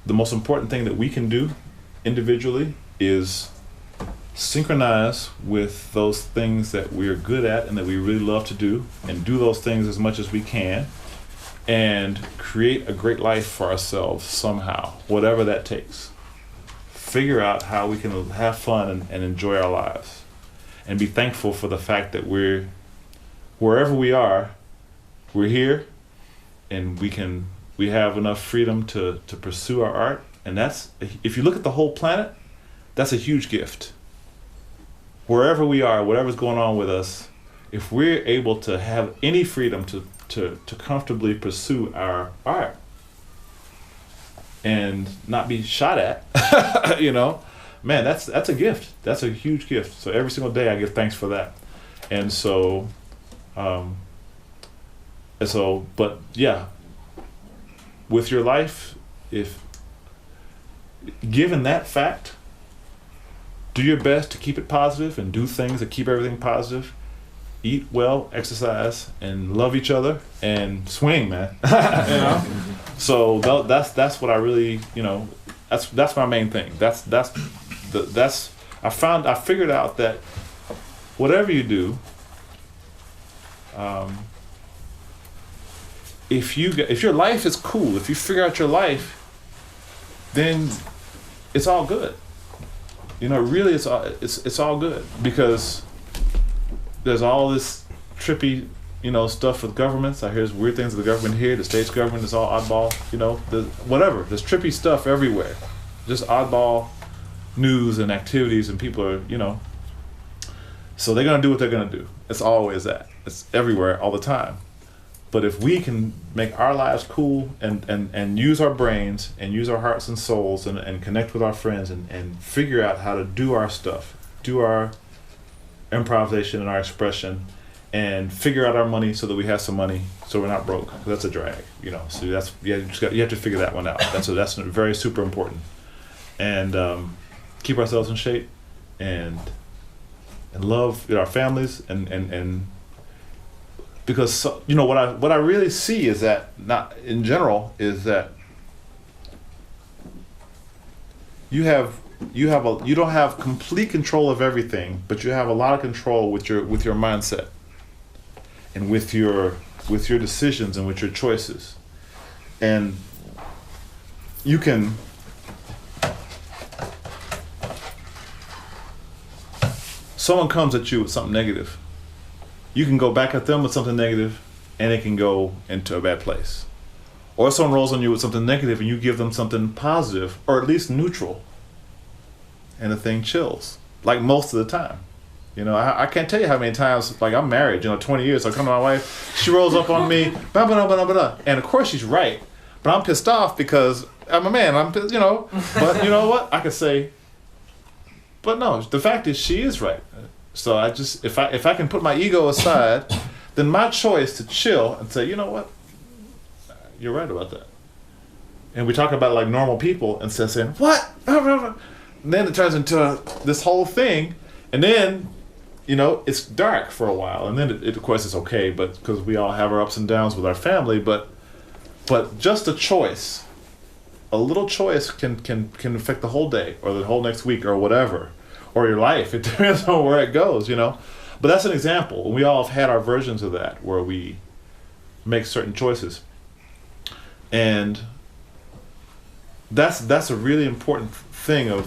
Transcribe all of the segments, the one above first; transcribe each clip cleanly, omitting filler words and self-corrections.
the most important thing that we can do individually is synchronize with those things that we're good at and that we really love to do, and do those things as much as we can, and create a great life for ourselves somehow, whatever that takes. Figure out how we can have fun and enjoy our lives, and be thankful for the fact that we're, wherever we are, we're here, and we have enough freedom to pursue our art. And that's, if you look at the whole planet, that's a huge gift. Wherever we are, whatever's going on with us, if we're able to have any freedom to comfortably pursue our art and not be shot at, you know, man, that's a gift. That's a huge gift. So every single day I give thanks for that. And so, but yeah, with your life, if given that fact, do your best to keep it positive and do things that keep everything positive. Eat well, exercise, and love each other, and swing, man. You know? So that's what I really, you know, that's my main thing. I figured out that whatever you do, if your life is cool, if you figure out your life, then it's all good. You know, really, it's all good, because there's all this trippy, you know, stuff with governments. I hear weird things with the government here. The state's government is all oddball. You know, whatever. There's trippy stuff everywhere. Just oddball news and activities, and people are, you know. So they're gonna do what they're gonna do. It's always that. It's everywhere, all the time. But if we can make our lives cool and use our brains and use our hearts and souls and connect with our friends and figure out how to do our stuff, do our improvisation and our expression, and figure out our money so that we have some money so we're not broke. That's a drag, you know. So you have to figure that one out. That's very super important. And keep ourselves in shape and love our families and because, you know, what I really see is that, not in general, is that you don't have complete control of everything, but you have a lot of control with your mindset and with your decisions and with your choices. And you can someone comes at you with something negative, you can go back at them with something negative, and it can go into a bad place. Or someone rolls on you with something negative and you give them something positive, or at least neutral, and the thing chills, like most of the time. You know, I can't tell you how many times, like, I'm married, you know, 20 years, so I come to my wife, she rolls up on me, blah, blah, blah, blah, blah, and of course she's right, but I'm pissed off because I'm a man, you know, but you know what, I could say, but no, the fact is she is right. So I just, if I can put my ego aside, then my choice to chill and say, you know what, you're right about that. And we talk about like normal people instead of saying, what? And then it turns into this whole thing, and then, you know, it's dark for a while, and then it of course it's okay, but because we all have our ups and downs with our family, but just a choice, a little choice can affect the whole day or the whole next week or whatever. Or your life. It depends on where it goes, you know. But that's an example. We all have had our versions of that where we make certain choices. And that's a really important thing. The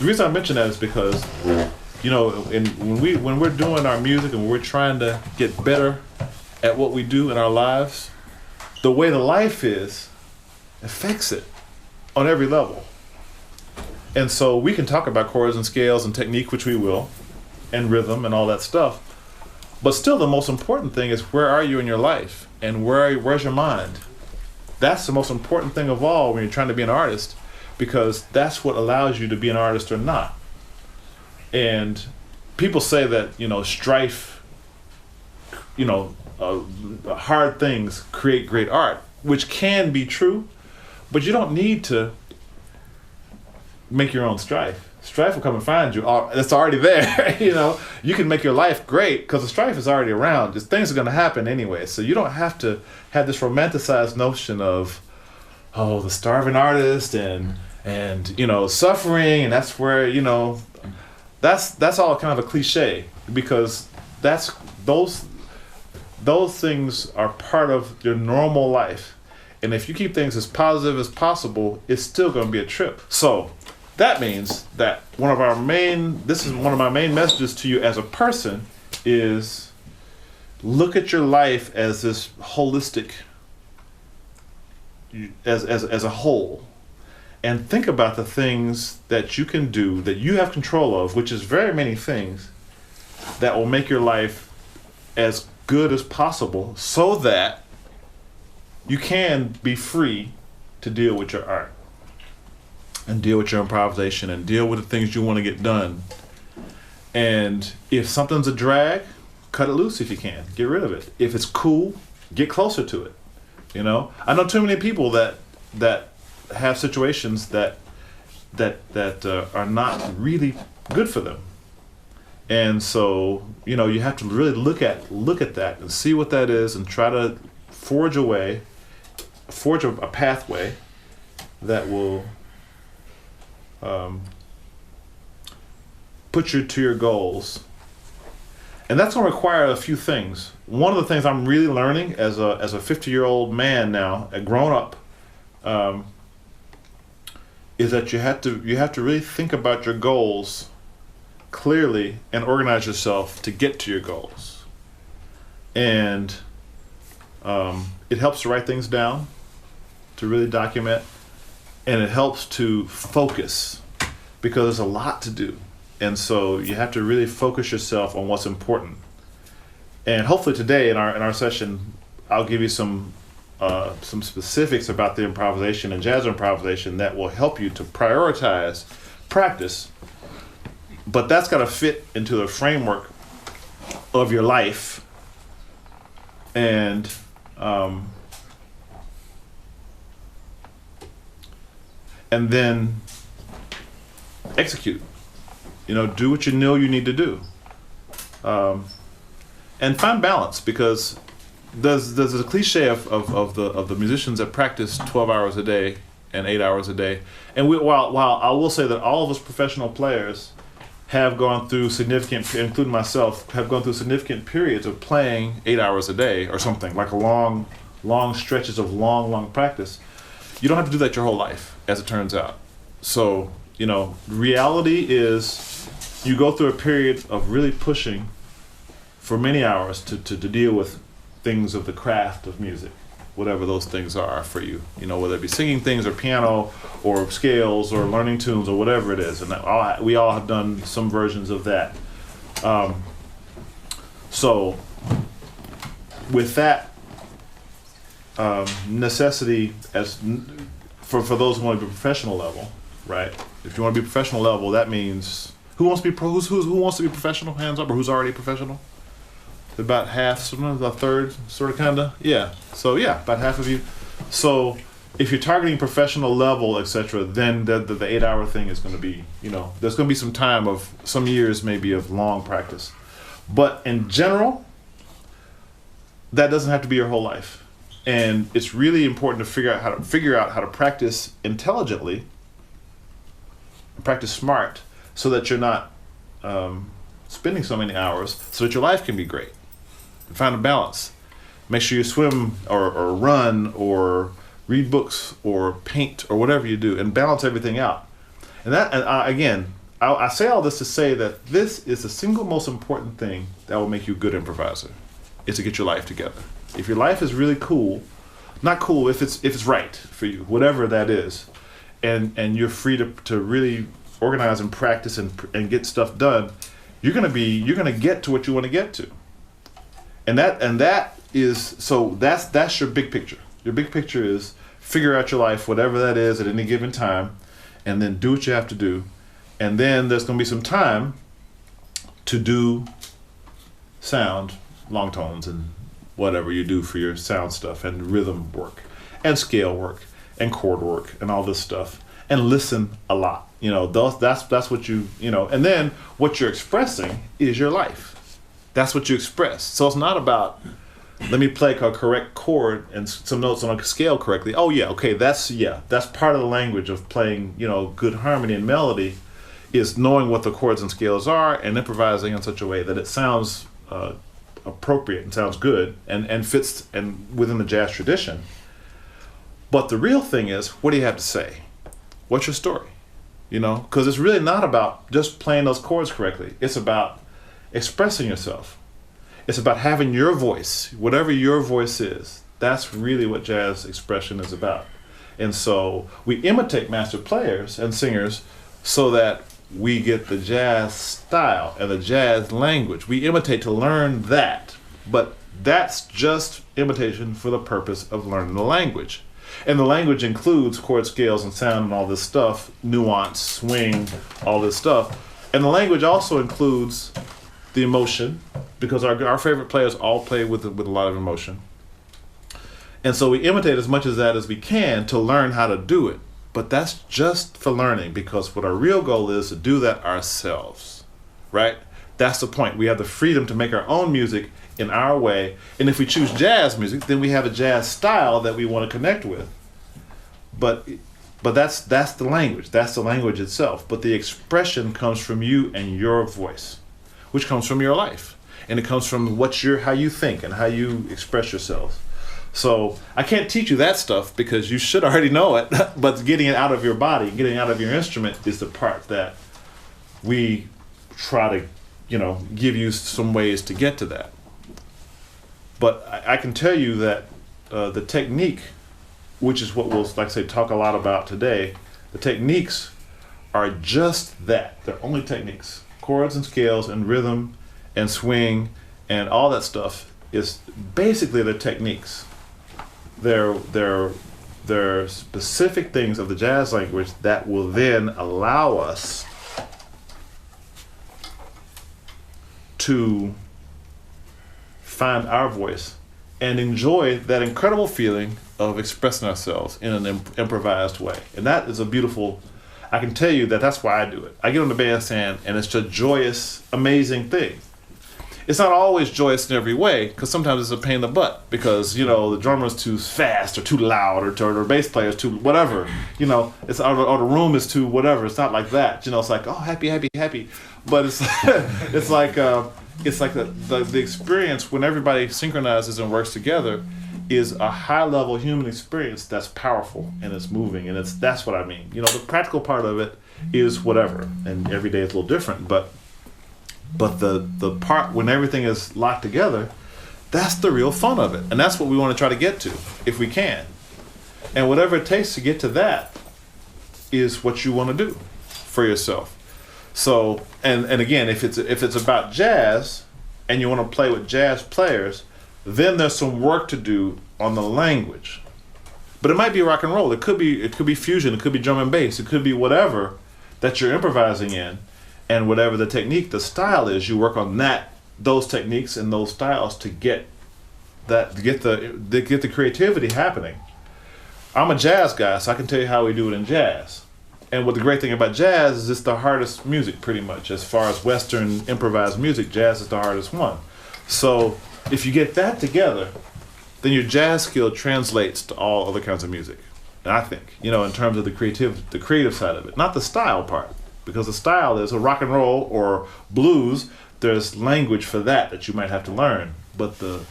reason I mention that is because, you know, when we're doing our music and we're trying to get better at what we do in our lives, the way the life is affects it on every level. And so we can talk about chords and scales and technique, which we will, and rhythm and all that stuff. But still, the most important thing is, where are you in your life? And where's your mind? That's the most important thing of all when you're trying to be an artist, because that's what allows you to be an artist or not. And people say that, you know, strife, you know, hard things create great art, which can be true, but you don't need to make your own strife. Strife will come and find you. It's already there. You know, you can make your life great because the strife is already around. Just things are going to happen anyway. So you don't have to have this romanticized notion of oh, the starving artist and you know, suffering, and that's where, you know, that's all kind of a cliche, because that's those things are part of your normal life. And if you keep things as positive as possible, it's still going to be a trip. So that means that one of my main messages to you as a person is look at your life as this holistic, as a whole, and think about the things that you can do, that you have control of, which is very many things, that will make your life as good as possible, so that you can be free to deal with your art and deal with your improvisation and deal with the things you want to get done. And if something's a drag, cut it loose if you can. Get rid of it. If it's cool, get closer to it. You know, I know too many people that have situations that are not really good for them. And so, you know, you have to really look at that and see what that is, and try to forge a pathway that will put you to your goals. And that's going to require a few things. One of the things I'm really learning as a 50-year-old man now, a grown up, is that you have to really think about your goals clearly and organize yourself to get to your goals. And it helps to write things down, to really document, and it helps to focus, because there's a lot to do. And so you have to really focus yourself on what's important. And hopefully today in our session, I'll give you some specifics about the improvisation and jazz improvisation that will help you to prioritize practice. But that's got to fit into the framework of your life, and then execute. You know, do what you know you need to do, and find balance, because there's a cliche of the musicians that practice 12 hours a day and 8 hours a day. And while I will say that all of us professional players have gone through significant, including myself, have gone through significant periods of playing 8 hours a day or something, like a long stretches of long practice. You don't have to do that your whole life, as it turns out. So, you know, reality is you go through a period of really pushing for many hours to deal with things of the craft of music, whatever those things are for you. You know, whether it be singing things or piano or scales or learning tunes or whatever it is. And we all have done some versions of that. So with that necessity, as for those who want to be professional level, right? If you want to be professional level, that means who wants to be professional? Hands up, or who's already professional? About half, sometimes a third, sort of, kinda. Yeah. So yeah, about half of you. So if you're targeting professional level, etc., then the 8 hour thing is going to be, you know, there's going to be some time of some years maybe of long practice. But in general, that doesn't have to be your whole life. And it's really important to figure out how to practice intelligently, practice smart, so that you're not spending so many hours, so that your life can be great. Find a balance. Make sure you swim or run or read books or paint or whatever you do, and balance everything out. And I say all this to say that this is the single most important thing that will make you a good improviser, is to get your life together. If your life is really cool, not cool if it's right for you, whatever that is, and you're free to really organize and practice and get stuff done, you're gonna get to what you want to get to. And that's your big picture. Your big picture is figure out your life, whatever that is at any given time, and then do what you have to do. And then there's going to be some time to do sound, long tones, and whatever you do for your sound stuff, and rhythm work, and scale work, and chord work, and all this stuff, and listen a lot. You know, that's what you know. And then what you're expressing is your life. That's what you express. So it's not about Let me play a correct chord and some notes on a scale correctly. Oh yeah, okay, that's part of the language of playing, good harmony and melody, is knowing what the chords and scales are and improvising in such a way that it sounds appropriate and sounds good and fits and within the jazz tradition. But the real thing is, what do you have to say? What's your story? Because it's really not about just playing those chords correctly. It's about expressing yourself. It's about having your voice, whatever your voice is. That's really what jazz expression is about. And so we imitate master players and singers so that we get the jazz style and the jazz language. We imitate to learn that, but that's just imitation for the purpose of learning the language. And the language includes chord scales and sound and all this stuff, nuance, swing, all this stuff. And the language also includes the emotion, because our favorite players all play with a lot of emotion. And so we imitate as much of that as we can to learn how to do it. But that's just for learning, because what our real goal is to do that ourselves, right? That's the point. We have the freedom to make our own music in our way. And if we choose jazz music, then we have a jazz style that we want to connect with. But that's the language. That's the language itself. But the expression comes from you and your voice, which comes from your life. And it comes from how you think and how you express yourselves. So I can't teach you that stuff because you should already know it, but getting it out of your body, getting it out of your instrument is the part that we try to, give you some ways to get to that. But I can tell you that the technique, which is what we'll, talk a lot about today, the techniques are just that. They're only techniques. Chords and scales and rhythm and swing and all that stuff is basically the techniques. They're specific things of the jazz language that will then allow us to find our voice and enjoy that incredible feeling of expressing ourselves in an improvised way. And that is a beautiful, I can tell you that's why I do it. I get on the bandstand and it's a joyous, amazing thing. It's not always joyous in every way, because sometimes it's a pain in the butt, because the drummer's too fast or too loud, or the bass player's too whatever, it's or the room is too whatever. It's not like that, it's like, oh, happy, but it's it's like the experience when everybody synchronizes and works together is a high level human experience that's powerful and it's moving, and that's what I mean. The practical part of it is whatever, and every day is a little different, but the part when everything is locked together, that's the real fun of it. And that's what we want to try to get to, if we can. And whatever it takes to get to that is what you want to do for yourself. So, and again, if it's about jazz and you want to play with jazz players, then there's some work to do on the language. But it might be rock and roll. It could be fusion. It could be drum and bass. It could be whatever that you're improvising in. And whatever the technique, the style is, you work on those techniques and those styles to get the creativity happening. I'm a jazz guy, so I can tell you how we do it in jazz. And what the great thing about jazz is it's the hardest music, pretty much. As far as Western improvised music, jazz is the hardest one. So if you get that together, then your jazz skill translates to all other kinds of music. And I think, in terms of the creative side of it, not the style part. Because the style is a rock and roll or blues, there's language for that you might have to learn. But the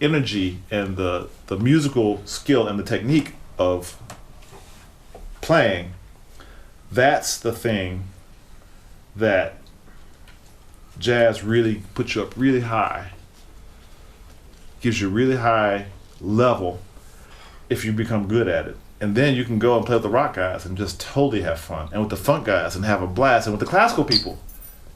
energy and the musical skill and the technique of playing, that's the thing that jazz really puts you up really high, gives you a really high level if you become good at it. And then you can go and play with the rock guys and just totally have fun, and with the funk guys and have a blast, and with the classical people,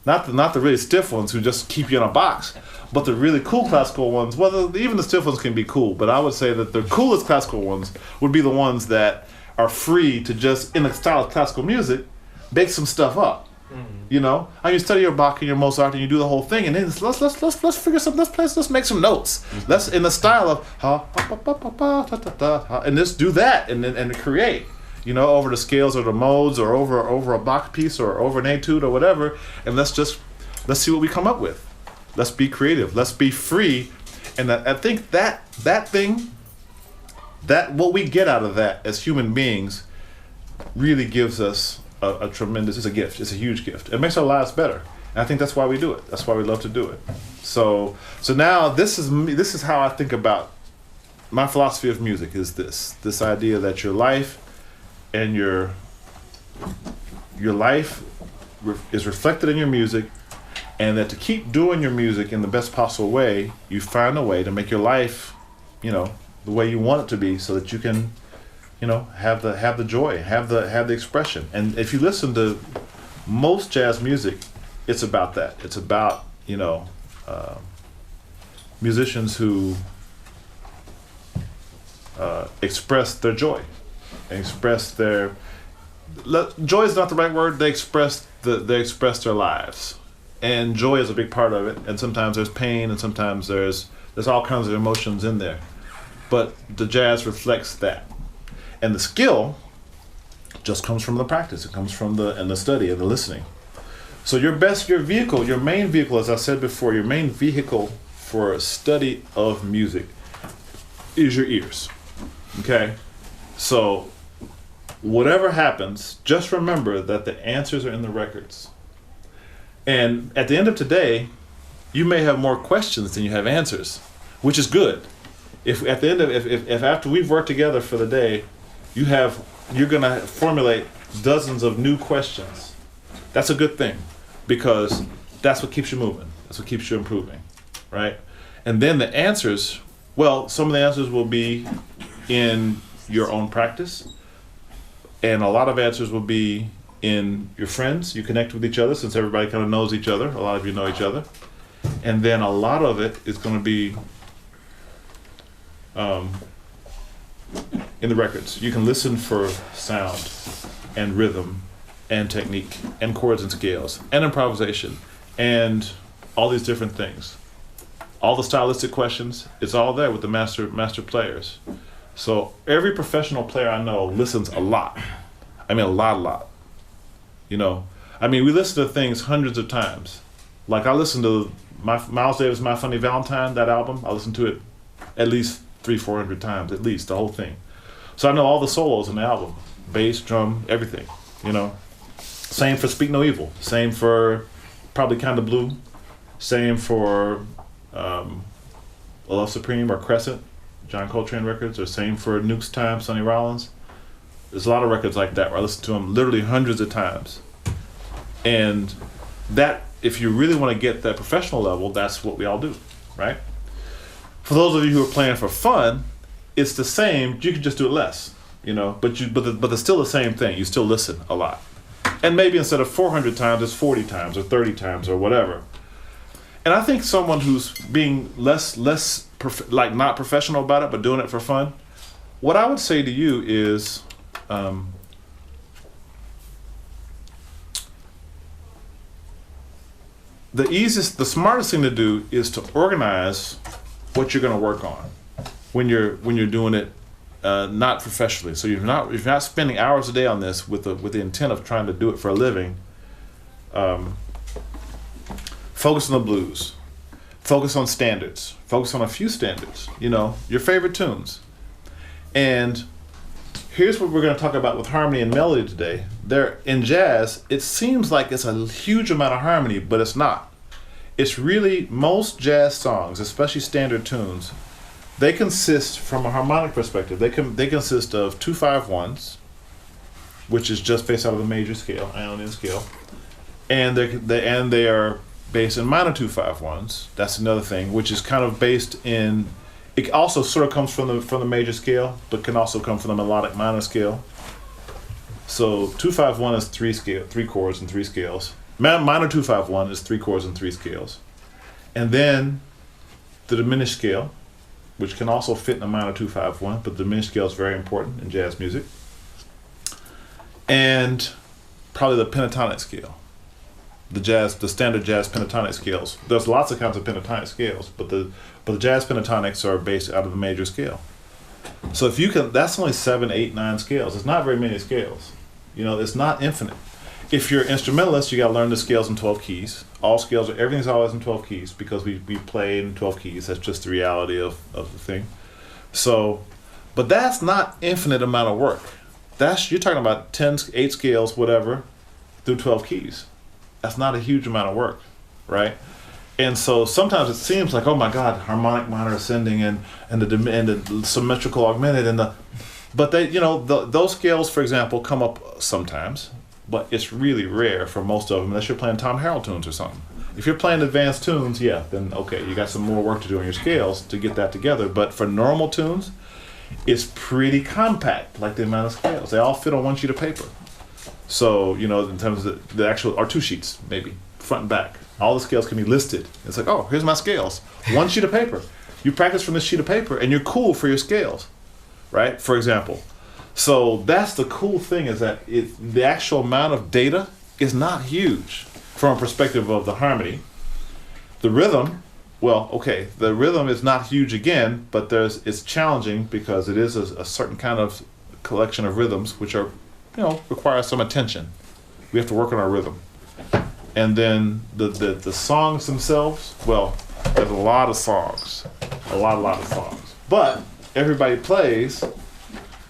not the really stiff ones who just keep you in a box, but the really cool classical ones. Well, even the stiff ones can be cool, but I would say that the coolest classical ones would be the ones that are free to just, in the style of classical music, make some stuff up. Mm-hmm. How you study your Bach and your Mozart and you do the whole thing, and then let's figure something. Let's make some notes. Mm-hmm. Let's in the style of ha pa pa pa pa ta ta ta, and just do that and create. Over the scales or the modes or over a Bach piece or over an etude or whatever, and let's see what we come up with. Let's be creative. Let's be free And I think that thing, that what we get out of that as human beings really gives us a tremendous, it's a gift. It's a huge gift. It makes our lives better. And I think that's why we do it. That's why we love to do it. So now this is how I think about my philosophy of music, is this idea that your life and your life is reflected in your music, and that to keep doing your music in the best possible way, you find a way to make your life, the way you want it to be, so that you can, have the joy, have the expression. And if you listen to most jazz music, it's about that. It's about, musicians who express their joy, express their, joy is not the right word. They express their lives. And joy is a big part of it, and sometimes there's pain, and sometimes there's all kinds of emotions in there. But the jazz reflects that, and the skill just comes from the practice. It comes from the study and the listening. So your main vehicle, as I said before, your main vehicle for study of music is your ears. Okay, so whatever happens, just remember that the answers are in the records. And at the end of today, you may have more questions than you have answers, which is good. If at the end of if after we've worked together for the day, you're gonna formulate dozens of new questions, that's a good thing, because that's what keeps you moving. That's what keeps you improving, right? And then the answers, well, some of the answers will be in your own practice, and a lot of answers will be in your friends. You connect with each other, since everybody kind of knows each other. A lot of you know each other. And then a lot of it is going to be in the records. You can listen for sound and rhythm and technique and chords and scales and improvisation and all these different things. All the stylistic questions, it's all there with the master players. So every professional player I know listens a lot. I mean, a lot. We listen to things hundreds of times. Like I listened to Miles Davis' My Funny Valentine, that album. I listened to it at least 300-400 times, at least, the whole thing. So I know all the solos in the album, bass, drum, everything, Same for Speak No Evil. Same for Probably Kinda Blue. Same for A Love Supreme or Crescent, John Coltrane records, or same for Nuke's Time, Sonny Rollins. There's a lot of records like that where I listen to them literally hundreds of times. And that, if you really want to get that professional level, that's what we all do, right? For those of you who are playing for fun, it's the same. You can just do it less, but it's still the same thing. You still listen a lot. And maybe instead of 400 times, it's 40 times or 30 times or whatever. And I think someone who's being less not professional about it, but doing it for fun, what I would say to you is, the smartest thing to do is to organize what you're going to work on when you're doing it not professionally. So you're not spending hours a day on this with the intent of trying to do it for a living. Focus on the blues. Focus on standards. Focus on a few standards. Your favorite tunes. And here's what we're going to talk about with harmony and melody today. In jazz, it seems like it's a huge amount of harmony, but it's not. It's really, most jazz songs, especially standard tunes, they consist, from a harmonic perspective, they consist of 2-5-1s, which is just based out of the major scale, Ionian scale, and they are based in minor 2-5-1s. That's another thing, which is kind of based in. It also sort of comes from the major scale, but can also come from the melodic minor scale. So 2-5-1 is 3 chords and 3 scales. Minor 2-5-1 is 3 chords and 3 scales. And then the diminished scale, which can also fit in a minor 2-5-1, but the diminished scale is very important in jazz music. And probably the pentatonic scale. The standard jazz pentatonic scales. There's lots of kinds of pentatonic scales, but the jazz pentatonics are based out of the major scale. So if you can, that's only 7, 8, 9 scales. It's not very many scales. It's not infinite. If you're an instrumentalist, you got to learn the scales in 12 keys. All scales, everything's always in 12 keys because we play in 12 keys. That's just the reality of the thing. So, but that's not infinite amount of work. You're talking about 10, 8 scales, whatever, through 12 keys. That's not a huge amount of work, right? And so sometimes it seems like, oh my God, harmonic minor ascending and the symmetrical augmented but they, those scales, for example, come up sometimes, but it's really rare for most of them unless you're playing Tom Harrell tunes or something. If you're playing advanced tunes, yeah, then okay, you got some more work to do on your scales to get that together. But for normal tunes, it's pretty compact, like the amount of scales. They all fit on one sheet of paper. So, in terms of the actual, or 2 sheets, maybe, front and back. All the scales can be listed. It's like, oh, here's my scales. One sheet of paper. You practice from this sheet of paper, and you're cool for your scales, right? For example. So that's the cool thing, is that the actual amount of data is not huge from a perspective of the harmony. The rhythm, the rhythm is not huge again, but it's challenging because it is a certain kind of collection of rhythms which are, require some attention. We have to work on our rhythm. And then the songs themselves, there's a lot of songs. A lot of songs. But everybody plays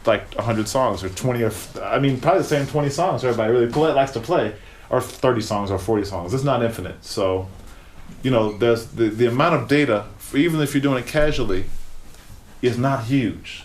like 100 songs or 20 probably the same 20 songs everybody really likes to play, or 30 songs or 40 songs. It's not infinite. So, there's the amount of data, even if you're doing it casually, is not huge.